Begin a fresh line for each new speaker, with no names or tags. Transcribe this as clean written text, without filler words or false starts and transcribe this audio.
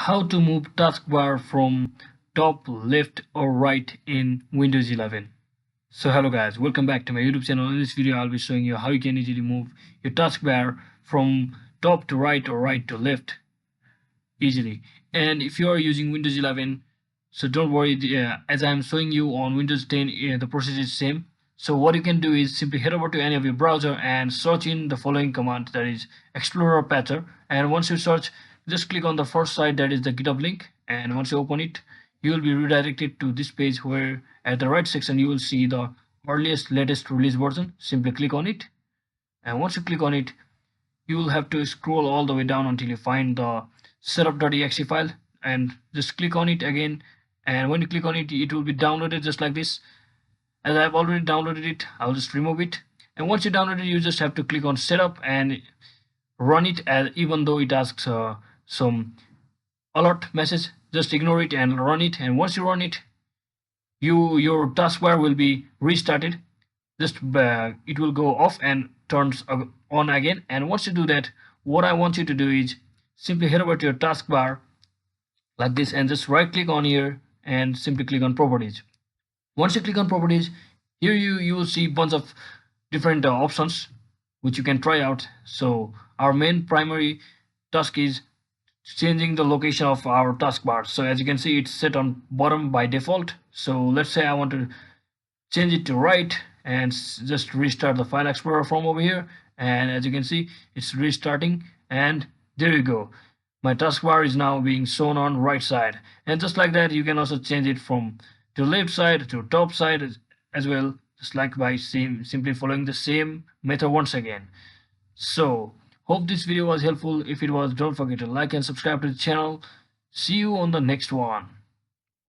How to move taskbar from top, left or right in Windows 11. So hello guys, welcome back to my YouTube channel. In this video I'll be showing you how you can easily move your taskbar from top to right or right to left easily. And if you are using Windows 11, so don't worry, as I'm showing you on Windows 10, the process is same. So what you can do is simply head over to any of your browser and search in the following command, that is Explorer Patcher. And once you search, just click on the first site, that is the GitHub link, and once you open it, you will be redirected to this page where at the right section you will see the earliest latest release version. Simply click on it, and once you click on it, you will have to scroll all the way down until you find the setup.exe file, and just click on it again. And when you click on it, it will be downloaded just like this. As I've already downloaded it, I'll just remove it. And once you download it, you just have to click on setup and run it, as even though it asks some alert message, just ignore it and run it. And once you run it, your taskbar will be restarted. Just it will go off and turns on again. And once you do that, what I want you to do is simply head over to your taskbar like this and just right click on here and simply click on properties. Once you click on properties, here you will see bunch of different options which you can try out. So our main primary task is changing the location of our taskbar. So as you can see, it's set on bottom by default. So let's say I want to change it to right and just restart the file explorer from over here. And as you can see, it's restarting, and there you go. My taskbar is now being shown on right side. And just like that, you can also change it from to left side to top side as well, just like by simply following the same method once again. So hope this video was helpful. If it was, don't forget to like and subscribe to the channel. See you on the next one.